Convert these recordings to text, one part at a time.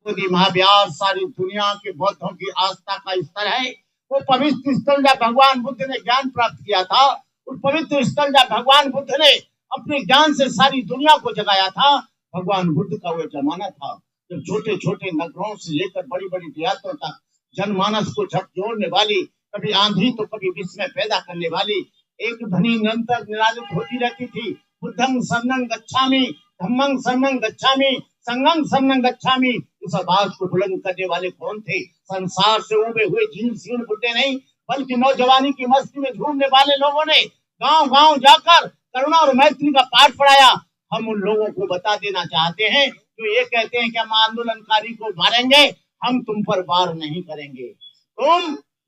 मोदी महाव्यास सारी दुनिया के बौद्धों की आस्था का स्थल है। वो पवित्र स्थल जब भगवान बुद्ध ने ज्ञान प्राप्त किया था, उस पवित्र स्थल जब भगवान बुद्ध ने अपने ज्ञान से सारी दुनिया को जगाया था, भगवान बुद्ध का वो जमाना था जब छोटे छोटे नगरों से लेकर बड़ी बड़ी देहातों तक जनमानस को झकझोरने वाली, कभी आंधी तो कभी विस्मय पैदा करने वाली एक ध्वनि निरंतर निराजित होती रहती थी। बुद्धं शरणं गच्छामि, धम्मं शरणं गच्छामि, संघं शरणं गच्छामि। इस आवाज को बुलंद करने वाले कौन थे? संसार से उबे हुए झील सीण बुड्ढे नहीं, बल्कि नौजवानी की मस्ती में झूमने वाले लोगों ने गांव गांव जाकर करुणा और मैत्री का पाठ पढ़ाया। हम उन लोगों को बता देना चाहते हैं जो ये कहते हैं कि हम आंदोलनकारी को मारेंगे, हम तुम पर वार नहीं करेंगे।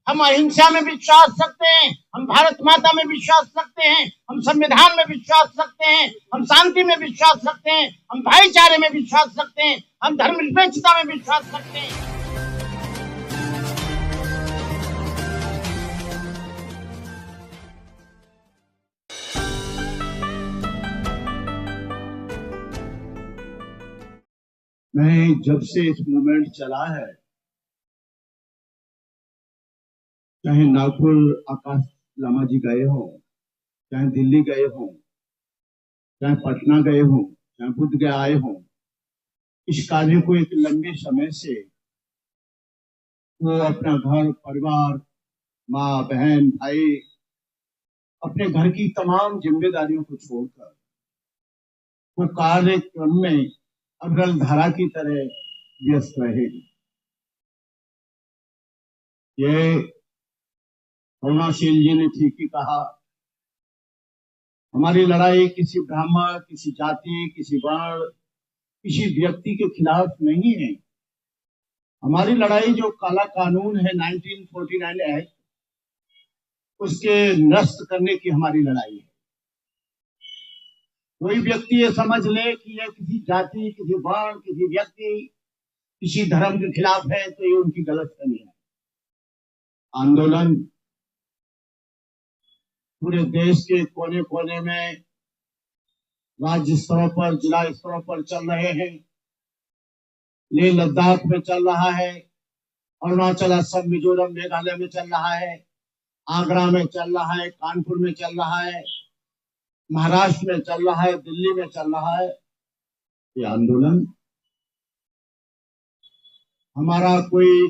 हम अहिंसा में विश्वास रखते हैं, हम भारत माता में विश्वास रखते हैं, हम संविधान में विश्वास रखते हैं, हम शांति में विश्वास रखते हैं, हम भाईचारे में विश्वास रखते हैं, हम धर्मनिरपेक्षता में विश्वास रखते हैं। मैं जब से इस मूवमेंट चला है, चाहे नागपुर आकाश लामा जी गए हो, चाहे दिल्ली गए हो, चाहे पटना गए हो, चाहे बुद्ध गया आए हो, इस कार्य को एक लंबे समय से वो अपना घर परिवार, माँ बहन भाई, अपने घर की तमाम जिम्मेदारियों को छोड़कर वो कार्यक्रम में अग्रल धारा की तरह व्यस्त रहे। ये करुणाशील जी ने ठीक ही कहा, हमारी लड़ाई किसी ब्राह्मण, किसी जाति, किसी वर्ण, किसी व्यक्ति के खिलाफ नहीं है। हमारी लड़ाई जो काला कानून है 1949 एक्ट, उसके नष्ट करने की हमारी लड़ाई है। कोई व्यक्ति ये समझ ले कि यह किसी जाति, किसी वर्ण, किसी व्यक्ति, किसी धर्म के खिलाफ है, तो ये उनकी गलतफहमी है। आंदोलन पूरे देश के कोने कोने में, राज्य स्तरों पर, जिला स्तरों पर चल रहे हैं। लेह लद्दाख में चल रहा है, अरुणाचल, असम, मिजोरम, मेघालय में चल रहा है, आगरा में चल रहा है, कानपुर में चल रहा है, महाराष्ट्र में चल रहा है, दिल्ली में चल रहा है। ये आंदोलन हमारा कोई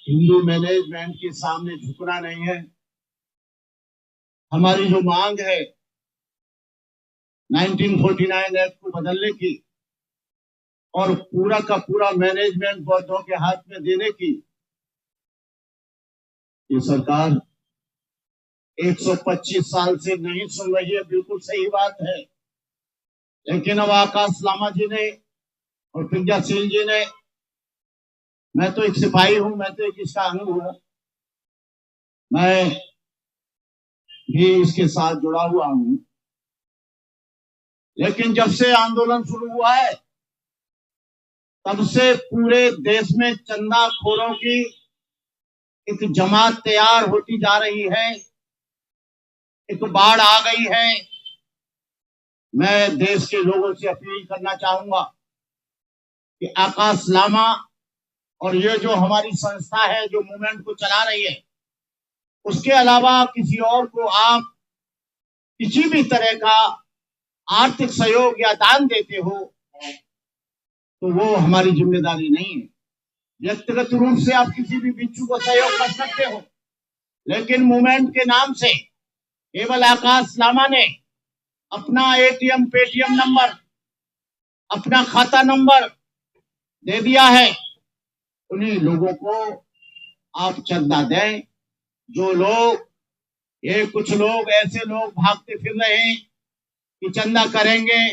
हिंदू मैनेजमेंट के सामने झुकना नहीं है। हमारी जो मांग है 1949 एक्ट को बदलने की और पूरा का पूरा मैनेजमेंट बौद्धों के हाथ में देने की, ये सरकार 125 साल से नहीं सुन रही है, बिल्कुल सही बात है। लेकिन अब आकाश लामा जी ने और प्रज्ञाशील जी ने, मैं तो एक सिपाही हूं, मैं तो एक इसका अंग हूं, मैं भी इसके साथ जुड़ा हुआ हूं। लेकिन जब से आंदोलन शुरू हुआ है, तब से पूरे देश में चंदाखोरों की एक जमात तैयार होती जा रही है, एक बाढ़ आ गई है। मैं देश के लोगों से अपील करना चाहूंगा कि आकाश लामा और ये जो हमारी संस्था है जो मूवमेंट को चला रही है, उसके अलावा किसी और को आप किसी भी तरह का आर्थिक सहयोग या दान देते हो तो वो हमारी जिम्मेदारी नहीं है। व्यक्तिगत रूप से आप किसी भी भिक्षु को सहयोग कर सकते हो, लेकिन मूवमेंट के नाम से केवल आकाश लामा ने अपना एटीएम, पेटीएम नंबर, अपना खाता नंबर दे दिया है। उन्हीं लोगों को आप चंदा दें। जो लोग, ये कुछ लोग ऐसे लोग भागते फिर रहे हैं कि चंदा करेंगे,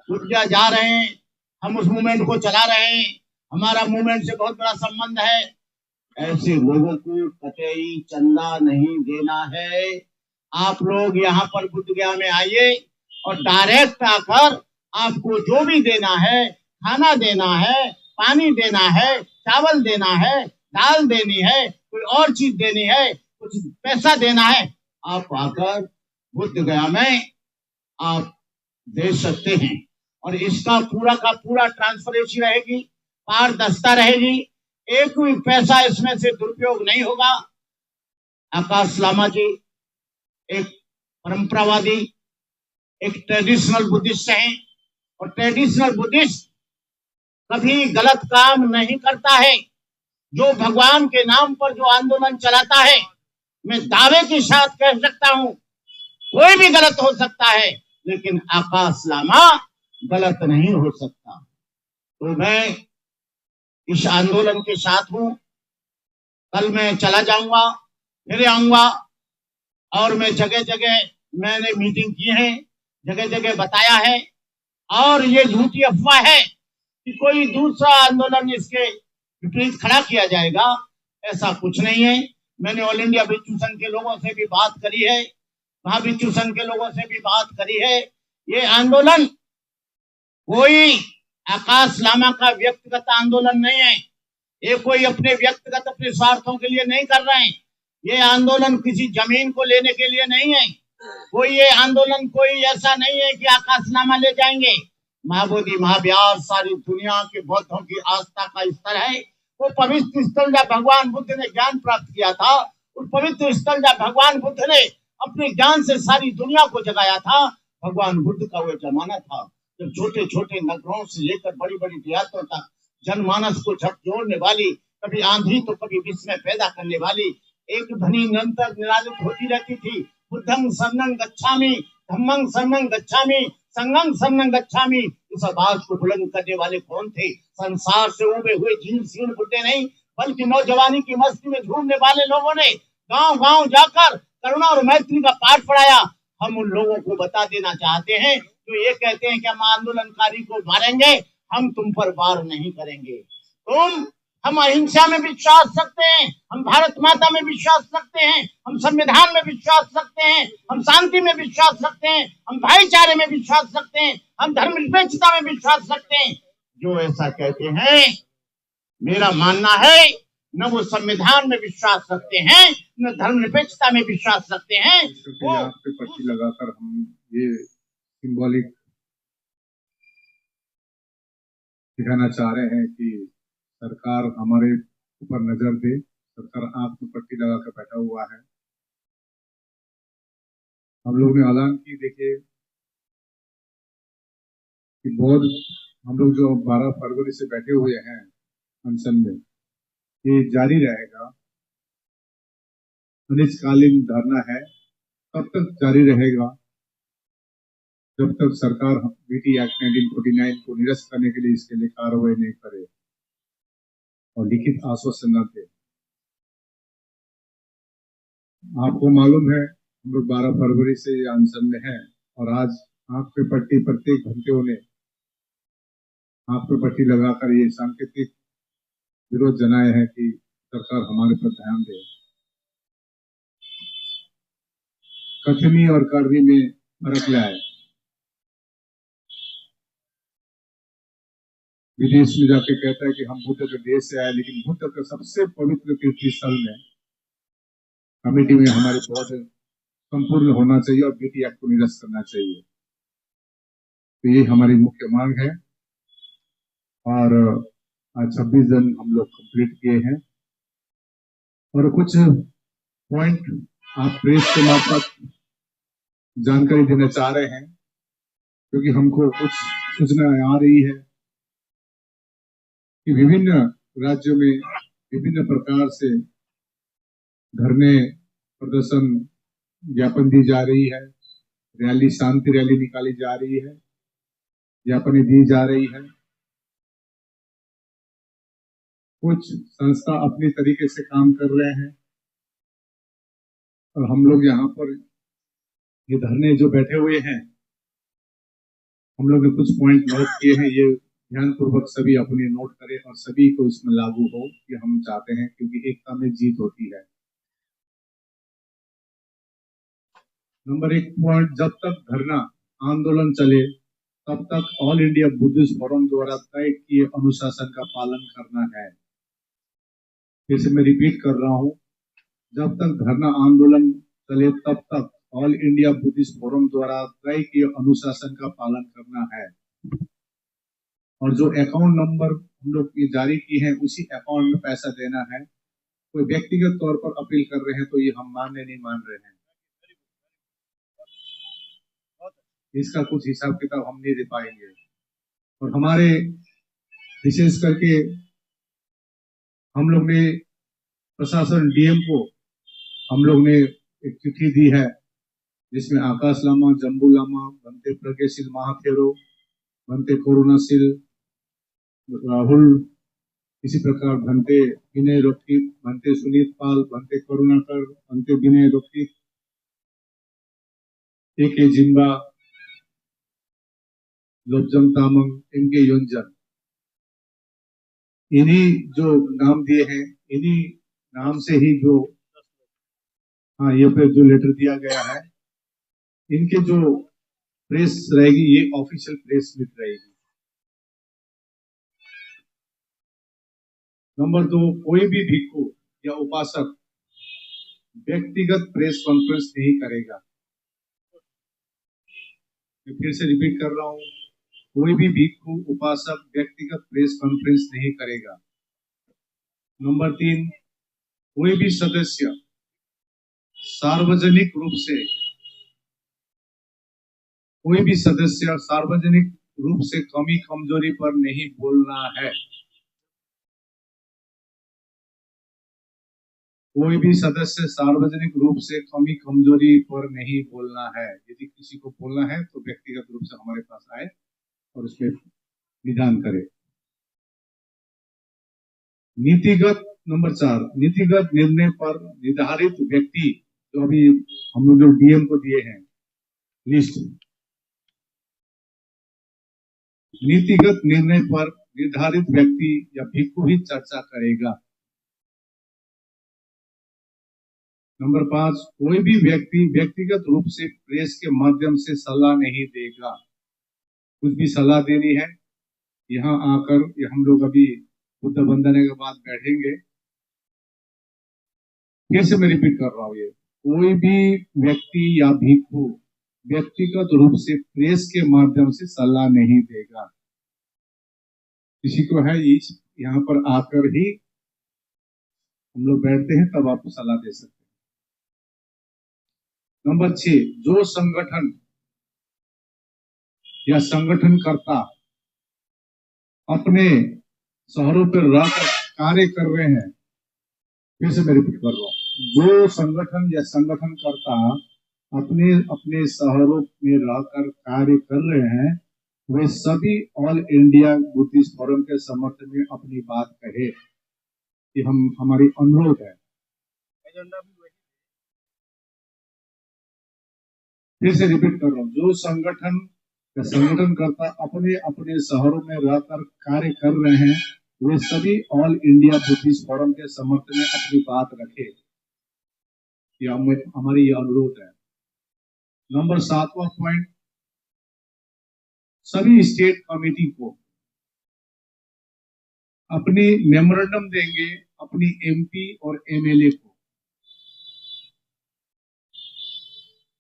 रुपया जा रहे हैं, हम उस मूवमेंट को चला रहे हैं, हमारा मूवमेंट से बहुत बड़ा संबंध है, ऐसे लोगों को कतई चंदा नहीं देना है। आप लोग यहाँ पर बुद्ध गया में आइए और डायरेक्ट आकर आपको जो भी देना है, खाना देना है, पानी देना है, चावल देना है, दाल देनी है, कोई और चीज देनी है, कुछ पैसा देना है, आप आकर बुद्ध गया में आप दे सकते हैं। और इसका पूरा का पूरा ट्रांसपेरेंसी रहेगी। पारदर्शिता रहेगी, एक भी पैसा इसमें से दुरुपयोग नहीं होगा। आकाश लामा जी एक परंपरावादी, एक ट्रेडिशनल बुद्धिस्ट हैं, और ट्रेडिशनल बुद्धिस्ट कभी गलत काम नहीं करता है। जो भगवान के नाम पर जो आंदोलन चलाता है, मैं दावे के साथ कह सकता हूं, कोई भी गलत हो सकता है, लेकिन आकाश लामा गलत नहीं हो सकता। तो मैं इस आंदोलन के साथ हूं। कल मैं चला जाऊंगा, फिर आऊंगा, और मैं जगह जगह मैंने मीटिंग की है, जगह जगह बताया है। और ये झूठी अफवाह है कि कोई दूसरा आंदोलन इसके विपरीत खड़ा किया जाएगा, ऐसा कुछ नहीं है। मैंने ऑल इंडिया भिक्षु संघ के लोगों से भी बात करी है, महाभिक्षु संघ के लोगों से भी बात करी है। ये आंदोलन कोई आकाश लामा का व्यक्तिगत आंदोलन नहीं है। ये कोई अपने व्यक्तिगत अपने स्वार्थों के लिए नहीं कर रहे हैं। ये आंदोलन किसी जमीन को लेने के लिए नहीं है। कोई ये आंदोलन कोई ऐसा नहीं है कि आकाशनामा ले जाएंगे। महाबोधि महाव्यास सारी दुनिया के बौद्धों की आस्था का स्तर है। वो पवित्र स्थल जब भगवान बुद्ध ने ज्ञान प्राप्त किया था, उस पवित्र स्थल जब भगवान बुद्ध ने अपने ज्ञान से सारी दुनिया को जगाया था, भगवान बुद्ध का वो जमाना था जब छोटे छोटे नगरों से लेकर बड़ी बड़ी देहातों तक जनमानस को झकझोरने वाली, कभी आंधी तो कभी विस्मय पैदा करने वाली एक ध्वनि निरंतर निराजित होती रहती थी। बुद्धं शरणं गच्छामि, धम्मं शरणं गच्छामि, संघं शरणं गच्छामि। इस आवाज को बुलंद करने वाले कौन थे? संसार से उबे हुए झील सीण बुड्ढे नहीं, बल्कि नौजवानी की मस्ती में झूमने वाले लोगों ने गांव गांव जाकर करुणा और मैत्री का पाठ पढ़ाया। हम उन लोगों को बता देना चाहते हैं जो ये कहते हैं कि हम आंदोलनकारी को मारेंगे, हम तुम पर वार नहीं करेंगे। हम अहिंसा में विश्वास रखते हैं, हम भारत माता में विश्वास रखते हैं, हम संविधान में विश्वास रखते हैं, हम शांति में विश्वास रखते हैं, हम भाईचारे में विश्वास रखते हैं, हम धर्मनिरपेक्षता में विश्वास रखते हैं। जो ऐसा कहते हैं, मेरा मानना है न वो संविधान में विश्वास रखते हैं, न धर्मनिरपेक्षता में विश्वास रखते हैं। वो पे पट्टी लगाकर हम ये सिंबॉलिक दिखाना चाह रहे हैं कि सरकार हमारे ऊपर नजर दे। सरकार आंख में पट्टी लगा कर बैठा हुआ है। हम लोग ने ऐलान की, देखिए कि बहुत हम लोग जो 12 फरवरी से बैठे हुए हैं अनशन में, ये जारी रहेगा। अनिश्चितकालीन धरना है, तब तक जारी रहेगा जब तक सरकार बीटी एक्ट 1949 को निरस्त करने के लिए इसके लिए कार्रवाई नहीं करे और लिखित आश्वासन न दे। आपको मालूम है हम लोग 12 फरवरी से अनशन में हैं और आज आंख पे पट्टी प्रत्येक घंटे ने आंख पे पट्टी लगाकर ये सांकेतिक विरोध जनाए हैं कि सरकार हमारे पर ध्यान दे। कथनी और करनी में फर्क लाए। विदेश में जाके कहता है कि हम बुद्ध के देश से आए, लेकिन बुद्ध के सबसे पवित्र तीर्थ स्थल में कमेटी में हमारे बहुत संपूर्ण होना चाहिए और बीटी एक्ट को निरस्त करना चाहिए। तो ये हमारी मुख्य मांग है और आज 26 दिन हम लोग कंप्लीट किए हैं और कुछ पॉइंट आप प्रेस के मार्फत जानकारी देना चाह रहे हैं, क्योंकि हमको कुछ सूचना आ रही है कि विभिन्न राज्यों में विभिन्न प्रकार से धरने, प्रदर्शन, ज्ञापन दी जा रही है, रैली, शांति रैली निकाली जा रही है, ज्ञापन दी जा रही है। कुछ संस्था अपने तरीके से काम कर रहे हैं और हम लोग यहाँ पर ये धरने जो बैठे हुए हैं, हम लोग ने कुछ पॉइंट नोट किए हैं। ये ध्यानपूर्वक सभी अपने नोट करें और सभी को इसमें लागू हो, ये हम चाहते हैं, क्योंकि एकता में जीत होती है। नंबर 1 पॉइंट, जब तक धरना आंदोलन चले तब तक ऑल इंडिया बुद्धिस्ट फोरम द्वारा तय किए अनुशासन का पालन करना है। फिर से मैं रिपीट कर रहा हूं, जब तक धरना आंदोलन चले तब तक ऑल इंडिया बुद्धिस्ट फोरम द्वारा तय किए अनुशासन का पालन करना है। और जो अकाउंट नंबर हम लोग ये जारी की है उसी अकाउंट में पैसा देना है। कोई व्यक्तिगत तौर पर अपील कर रहे हैं तो ये हम नहीं मान रहे हैं। इसका कुछ हिसाब किताब हम नहीं दे पाएंगे। और हमारे विशेष करके हम लोग ने प्रशासन डीएम को हम लोग ने एक चिट्ठी दी है, जिसमें आकाश लामा, जम्बू लामा, बनते प्रज्ञशील महाथेरो, बनते करुणाशील राहुल, इसी प्रकार बनते विनय रोकित, बनते सुनीत पाल, बनते करुणाकर, बनते विनय रोकित, ए जिम्बा, लोबजंग तामंग, एमके योंजन, इन्हीं जो नाम दिए हैं, इन्हीं नाम से ही जो ये पे जो लेटर दिया गया है, इनके जो प्रेस रहेगी ये ऑफिशियल प्रेस मीट रहेगी। नंबर 2, कोई भी भिक्षु या उपासक व्यक्तिगत प्रेस कॉन्फ्रेंस नहीं करेगा। मैं फिर से रिपीट कर रहा हूं, कोई भी भिक्षु उपासक व्यक्तिगत प्रेस कॉन्फ्रेंस नहीं करेगा। नंबर 3, कोई भी सदस्य सार्वजनिक रूप से कमी कमजोरी पर नहीं बोलना है। कोई भी सदस्य सार्वजनिक रूप से कमी कमजोरी पर नहीं बोलना है। यदि किसी को बोलना है तो व्यक्तिगत रूप से हमारे पास आए और उसमें निदान करे। नीतिगत नंबर 4, नीतिगत निर्णय पर निर्धारित व्यक्ति, जो अभी हम लोग जो डीएम को दिए हैं लिस्ट, नीतिगत निर्णय पर निर्धारित व्यक्ति या भिक्षु ही चर्चा करेगा। नंबर 5, कोई भी व्यक्ति व्यक्तिगत रूप से प्रेस के माध्यम से सलाह नहीं देगा। कुछ भी सलाह देनी है यहाँ आकर, ये हम लोग अभी बुद्ध वंदना के बाद बैठेंगे। फिर से मैं रिपीट कर रहा हूँ, ये कोई भी व्यक्ति या भिक्षु व्यक्तिगत रूप से प्रेस के माध्यम से सलाह नहीं देगा। किसी को है यहाँ पर आकर ही हम लोग बैठते हैं तब आपको सलाह दे सकते हैं। नंबर 6, जो संगठन या संगठनकर्ता अपने शहरों पर रहकर कार्य कर रहे हैं, फिर से मैं रिपीट कर रहा हूँ, जो संगठन या संगठनकर्ता अपने अपने शहरों में रहकर कार्य कर रहे हैं, वे सभी ऑल इंडिया बुद्धिस्ट फोरम के समर्थन में अपनी बात कहे। कि हमारी अनुरोध है। फिर से रिपीट कर रहा हूँ, जो संगठन या संगठनकर्ता अपने अपने शहरों में रहकर कार्य कर रहे हैं, वे सभी ऑल इंडिया बुद्धिस्ट फोरम के समर्थन में अपनी बात रखे। हमारी ये अनुरोध है। नंबर 7वां पॉइंट, सभी स्टेट कमेटी को अपनी मेमोरेंडम देंगे, अपनी एमपी और एमएलए को,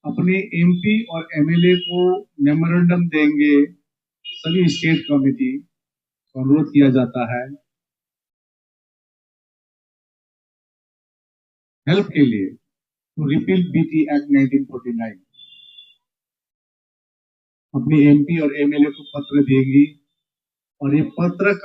अपने एमपी और एमएलए को मेमोरेंडम देंगे। सभी स्टेट कमेटी को अनुरोध किया जाता है हेल्प के लिए टू रिपील बीटी एक्ट 1949। अपने एमपी और एमएलए को पत्र देंगी और ये पत्र